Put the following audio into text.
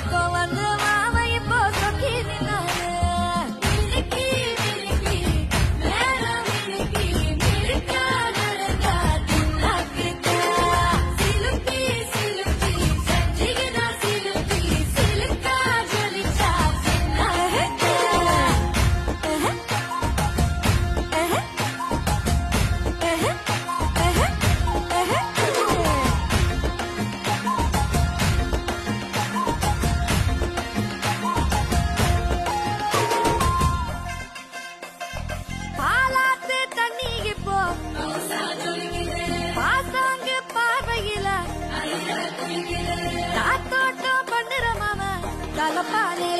வெக்கம் வந்து மாமா இப்போ சொக்கி நின்னாரு பாசாங்க பார்வையில காத்தோட்டம் பண்ணுற மாம தலப்பானே